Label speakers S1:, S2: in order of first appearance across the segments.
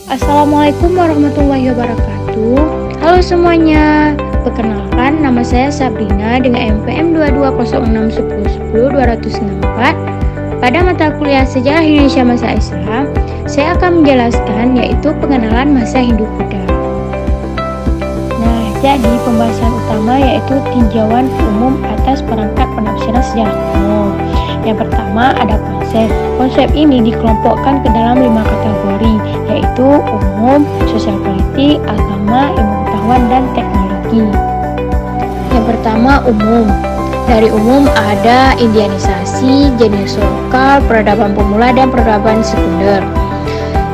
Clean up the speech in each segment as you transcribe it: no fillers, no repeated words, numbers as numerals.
S1: Assalamualaikum warahmatullahi wabarakatuh. Halo semuanya, perkenalkan nama saya Sabrina dengan NPM 2206110264. Pada mata kuliah Sejarah Indonesia Masa Islam, saya akan menjelaskan yaitu pengenalan masa Hindu-Buddha. Nah, jadi pembahasan utama yaitu tinjauan umum atas perangkat penafsiran sejarah kuno. Yang pertama ada konsep. Konsep ini dikelompokkan ke dalam 5 kategori, yaitu umum, sosial politik, agama, ilmu pengetahuan, dan teknologi. Yang pertama umum. Dari umum ada indianisasi, jenis lokal, peradaban pemula, dan peradaban sekunder.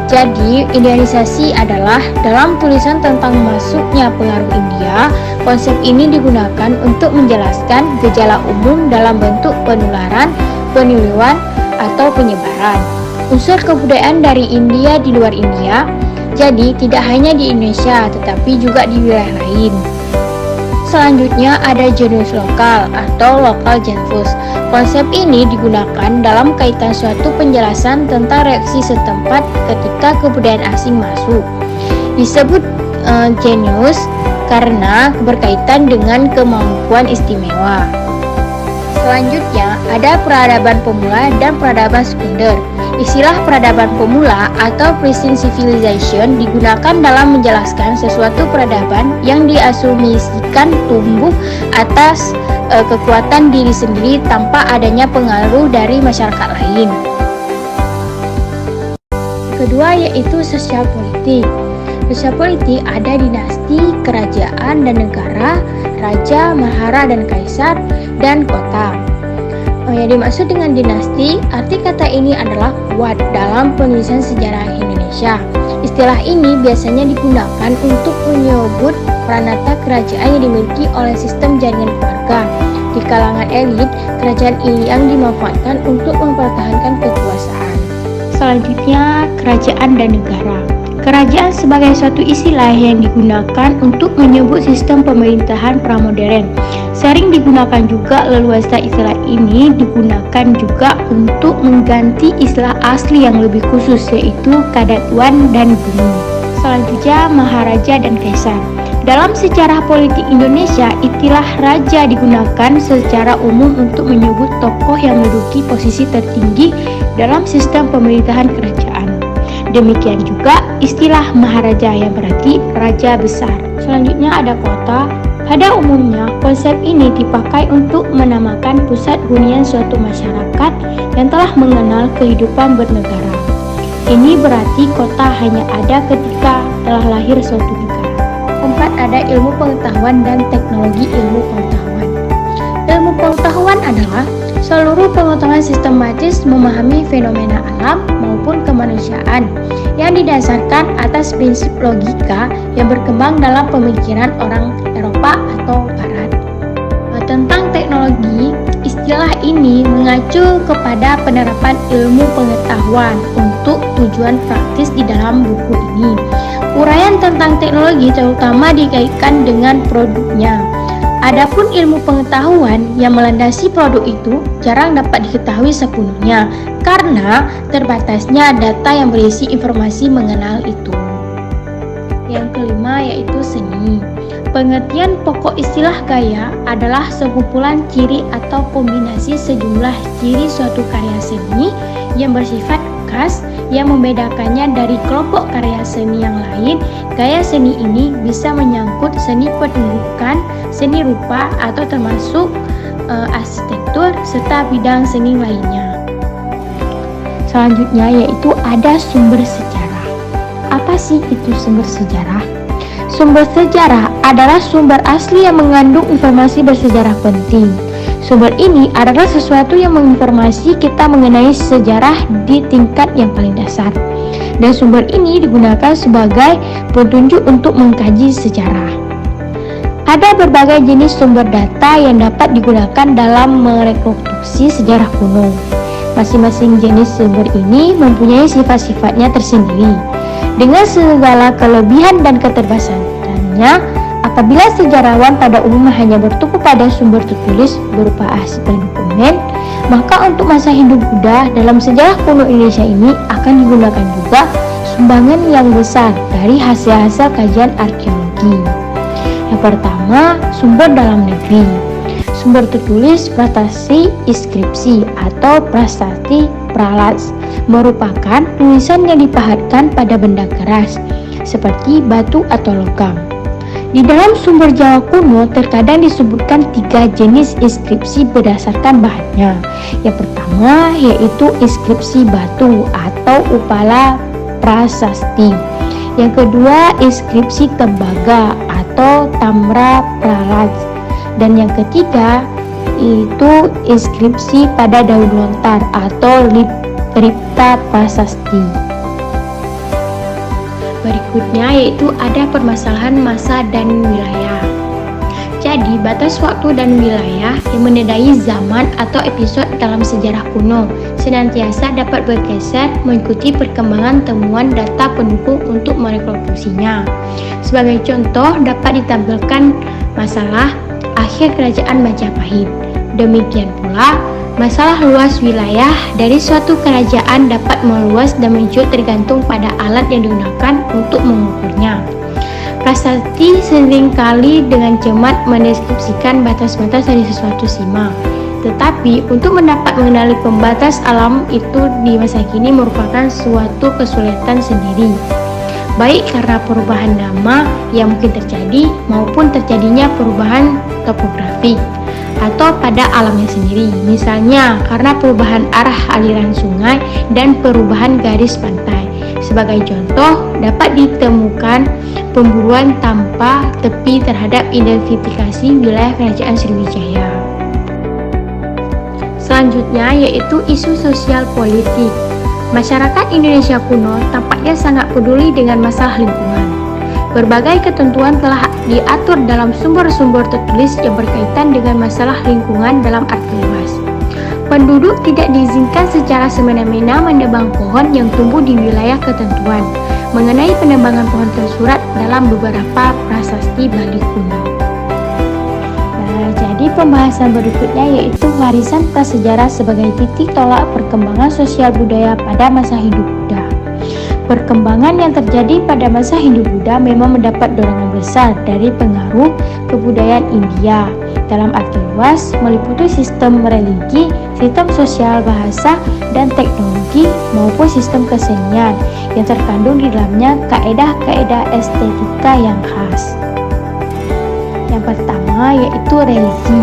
S1: Jadi, indianisasi adalah dalam tulisan tentang masuknya pengaruh India. Konsep ini digunakan untuk menjelaskan gejala umum dalam bentuk penularan, peniluan, atau penyebaran. Unsur kebudayaan dari India di luar India, jadi tidak hanya di Indonesia tetapi juga di wilayah lain. Selanjutnya ada genus lokal atau local genus. Konsep ini digunakan dalam kaitan suatu penjelasan tentang reaksi setempat ketika kebudayaan asing masuk. Disebut genus karena berkaitan dengan kemampuan istimewa. Selanjutnya ada peradaban pemula dan peradaban sekunder. Istilah peradaban pemula atau Prescient Civilization digunakan dalam menjelaskan sesuatu peradaban yang diasumsikan tumbuh atas kekuatan diri sendiri tanpa adanya pengaruh dari masyarakat lain. Kedua yaitu sosial politik. Sosial politik ada dinasti, kerajaan dan negara, raja, mahara dan kaisar, dan kota. Yang dimaksud dengan dinasti, arti kata ini adalah kuat dalam penulisan sejarah Indonesia. Istilah ini biasanya digunakan untuk menyebut peranata kerajaan yang dimiliki oleh sistem jaringan keluarga. Di kalangan elit, kerajaan ini yang dimanfaatkan untuk mempertahankan kekuasaan. Selanjutnya, kerajaan dan negara. Kerajaan sebagai suatu istilah yang digunakan untuk menyebut sistem pemerintahan pramodern. Sering digunakan juga leluasa istilah ini digunakan juga untuk mengganti istilah asli yang lebih khusus yaitu kadatuan dan gunung. Selanjutnya maharaja dan kaisar. Dalam sejarah politik Indonesia, istilah raja digunakan secara umum untuk menyebut tokoh yang menduduki posisi tertinggi dalam sistem pemerintahan kerajaan. Demikian juga istilah maharaja yang berarti raja besar. Selanjutnya ada kota. Pada umumnya, konsep ini dipakai untuk menamakan pusat hunian suatu masyarakat yang telah mengenal kehidupan bernegara. Ini berarti kota hanya ada ketika telah lahir suatu negara. Keempat ada ilmu pengetahuan dan teknologi ilmu pengetahuan. Ilmu pengetahuan adalah seluruh pengetahuan sistematis memahami fenomena alam maupun kemanusiaan yang didasarkan atas prinsip logika yang berkembang dalam pemikiran orang Eropa atau Barat. Tentang teknologi, istilah ini mengacu kepada penerapan ilmu pengetahuan untuk tujuan praktis di dalam buku ini. Uraian tentang teknologi terutama dikaitkan dengan produknya. Adapun ilmu pengetahuan yang melandasi produk itu jarang dapat diketahui sepenuhnya karena terbatasnya data yang berisi informasi mengenal itu. Yang kelima yaitu seni. Pengertian pokok istilah gaya adalah sekumpulan ciri atau kombinasi sejumlah ciri suatu karya seni yang bersifat khas yang membedakannya dari kelompok karya seni yang lain. Gaya seni ini bisa menyangkut seni pertunjukan, seni rupa atau termasuk arsitektur serta bidang seni lainnya. Selanjutnya yaitu ada sumber sejarah. Apa sih itu sumber sejarah? Sumber sejarah adalah sumber asli yang mengandung informasi bersejarah penting. Sumber ini adalah sesuatu yang menginformasi kita mengenai sejarah di tingkat yang paling dasar. Dan sumber ini digunakan sebagai petunjuk untuk mengkaji sejarah. Ada berbagai jenis sumber data yang dapat digunakan dalam merekonstruksi sejarah kuno. Masing-masing jenis sumber ini mempunyai sifat-sifatnya tersendiri. Dengan segala kelebihan dan keterbatasannya, apabila sejarawan pada umumnya hanya bertumpu pada sumber tertulis berupa arsip dan dokumen, maka untuk masa Hindu-Buddha dalam sejarah kuno Indonesia ini akan digunakan juga sumbangan yang besar dari hasil-hasil kajian arkeologi. Yang pertama, sumber dalam negeri. Sumber tertulis prasasti inskripsi atau prasasti pralats merupakan tulisan yang dipahatkan pada benda keras seperti batu atau logam. Di dalam sumber Jawa kuno terkadang disebutkan 3 jenis inskripsi berdasarkan bahannya. Yang pertama yaitu inskripsi batu atau upala prasasti. Yang kedua inskripsi tembaga atau tamra pralats. Dan yang ketiga itu inskripsi pada daun lontar atau lipta prasasti. Berikutnya yaitu ada permasalahan masa dan wilayah. Jadi batas waktu dan wilayah yang menandai zaman atau episode dalam sejarah kuno senantiasa dapat bergeser mengikuti perkembangan temuan data pendukung untuk merekonstruksinya. Sebagai contoh dapat ditampilkan masalah akhir kerajaan Majapahit. Demikian pula masalah luas wilayah dari suatu kerajaan dapat meluas dan meluncur tergantung pada alat yang digunakan untuk mengukurnya. Prasasti seringkali dengan cermat mendeskripsikan batas-batas dari sesuatu sima. Tetapi untuk mendapat mengenali pembatas alam itu di masa kini merupakan suatu kesulitan sendiri. Baik karena perubahan nama yang mungkin terjadi maupun terjadinya perubahan topografik atau pada alamnya sendiri, misalnya karena perubahan arah aliran sungai dan perubahan garis pantai. Sebagai contoh, dapat ditemukan pemburuan tanpa tepi terhadap identifikasi wilayah Kerajaan Sriwijaya. Selanjutnya yaitu isu sosial politik. Masyarakat Indonesia kuno tampaknya sangat peduli dengan masalah lingkungan. Berbagai ketentuan telah diatur dalam sumber-sumber tertulis yang berkaitan dengan masalah lingkungan dalam arti luas. Penduduk tidak diizinkan secara semena-mena menebang pohon yang tumbuh di wilayah ketentuan. Mengenai penebangan pohon tersurat dalam beberapa prasasti Bali kuno. Jadi pembahasan berikutnya yaitu warisan prasejarah sebagai titik tolak perkembangan sosial budaya pada masa Hindu-Buddha. Perkembangan yang terjadi pada masa Hindu-Buddha memang mendapat dorongan besar dari pengaruh kebudayaan India dalam arti luas meliputi sistem religi, sistem sosial, bahasa, dan teknologi maupun sistem kesenian yang terkandung di dalamnya kaedah-kaedah estetika yang khas. Yang pertama yaitu religi.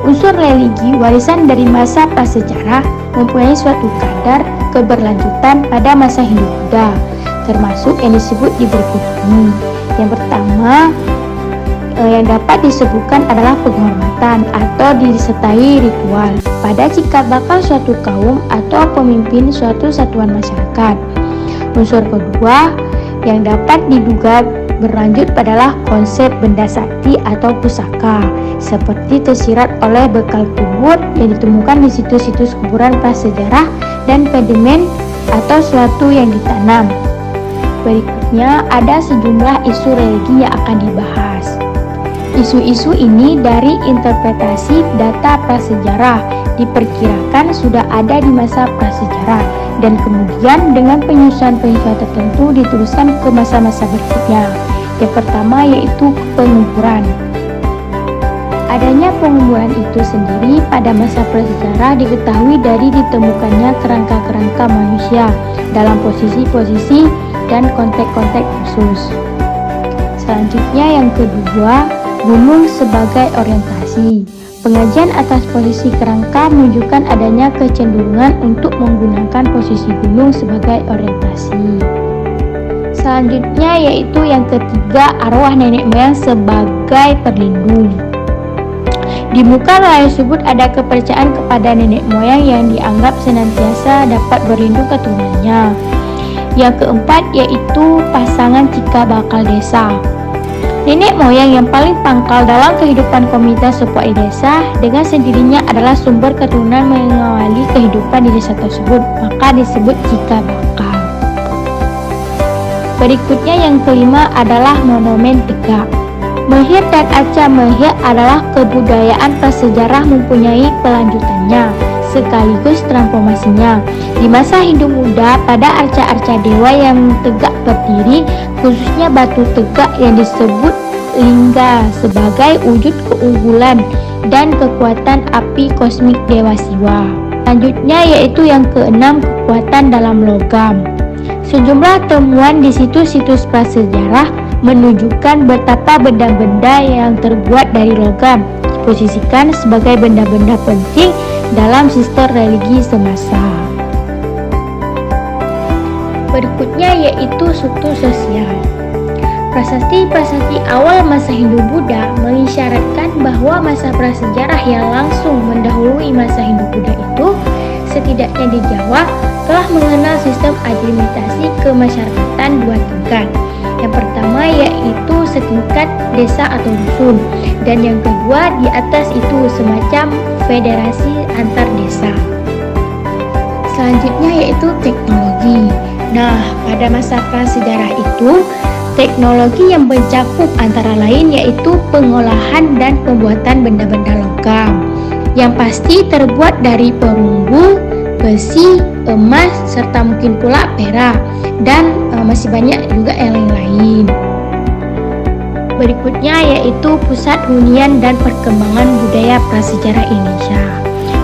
S1: Unsur religi warisan dari masa prasejarah mempunyai suatu kadar keberlanjutan pada masa Hindu-Buddha, termasuk yang disebut di berikut ini. Yang pertama yang dapat disebutkan adalah penghormatan atau disertai ritual pada cikal bakal suatu kaum atau pemimpin suatu satuan masyarakat. Unsur kedua yang dapat diduga berlanjut adalah konsep benda sakti atau pusaka, seperti tersirat oleh bekal kubur yang ditemukan di situs-situs kuburan prasejarah dan pedimen atau suatu yang ditanam. Berikutnya ada sejumlah isu religi yang akan dibahas. Isu-isu ini dari interpretasi data prasejarah diperkirakan sudah ada di masa prasejarah dan kemudian dengan penyusuan-penyusuan tertentu diteruskan ke masa-masa berikutnya. Yang pertama yaitu penguburan. Adanya penguburan itu sendiri pada masa prasejarah diketahui dari ditemukannya kerangka-kerangka manusia dalam posisi-posisi dan konteks-konteks khusus. Selanjutnya yang kedua, gunung sebagai orientasi. Pengajian atas posisi kerangka menunjukkan adanya kecenderungan untuk menggunakan posisi gunung sebagai orientasi. Selanjutnya yaitu yang ketiga, arwah nenek moyang sebagai perlindung. Di muka layar tersebut ada kepercayaan kepada nenek moyang yang dianggap senantiasa dapat berlindung keturunannya. Yang keempat yaitu pasangan cikal bakal desa. Nenek moyang yang paling pangkal dalam kehidupan komunitas sebuah desa dengan sendirinya adalah sumber keturunan mengawali kehidupan di desa tersebut, maka disebut cikal bakal. Berikutnya yang kelima adalah monumen tegak. Mehir dan Aca Mehir adalah kebudayaan prasejarah mempunyai pelanjutannya. sekaligus transformasinya. Di masa Hindu muda, pada arca-arca dewa yang tegak berdiri, khususnya batu tegak yang disebut lingga sebagai wujud keunggulan dan kekuatan api kosmik Dewa Siwa. Selanjutnya yaitu yang keenam, kekuatan dalam logam. Sejumlah temuan di situs-situs prasejarah menunjukkan betapa benda-benda yang terbuat dari logam diposisikan sebagai benda-benda penting dalam sistem religi semasa. Berikutnya yaitu struktur sosial. Prasasti-prasasti awal masa Hindu-Buddha mengisyaratkan bahwa masa prasejarah yang langsung mendahului masa Hindu-Buddha itu, setidaknya di Jawa, telah mengenal sistem administrasi kemasyarakatan dua tingkat. Yang pertama yaitu setingkat desa atau dusun, dan yang kedua di atas itu semacam federasi antar desa. Selanjutnya yaitu teknologi. Nah, pada masa prasejarah itu, teknologi yang mencakup antara lain yaitu pengolahan dan pembuatan benda-benda logam yang pasti terbuat dari perunggu, besi, emas, serta mungkin pula perak, dan masih banyak juga yang lain-lain. Berikutnya yaitu pusat hunian dan perkembangan budaya prasejarah Indonesia.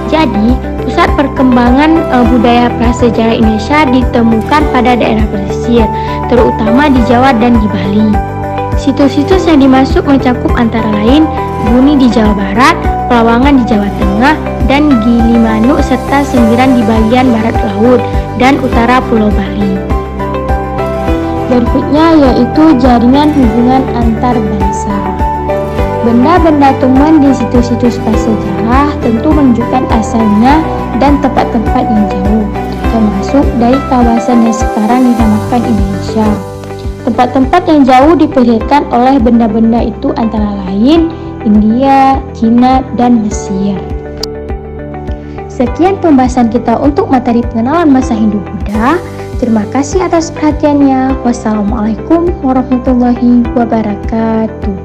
S1: Jadi, pusat perkembangan budaya prasejarah Indonesia ditemukan pada daerah pesisir, terutama di Jawa dan di Bali. Situs-situs yang dimasuk mencakup antara lain Buni di Jawa Barat, Pelawangan di Jawa Tengah, dan Gilimanuk serta Sembiran di bagian barat laut dan utara Pulau Bali. Berikutnya yaitu jaringan hubungan antar bangsa. Benda-benda temuan di situs-situs prasejarah tentu menunjukkan asalnya dan tempat-tempat yang jauh, termasuk dari kawasan yang sekarang dinamakan Indonesia. Tempat-tempat yang jauh diperlihatkan oleh benda-benda itu antara lain India, Cina, dan Mesir. Sekian pembahasan kita untuk materi pengenalan masa Hindu-Buddha. Terima kasih atas perhatiannya. Wassalamualaikum warahmatullahi wabarakatuh.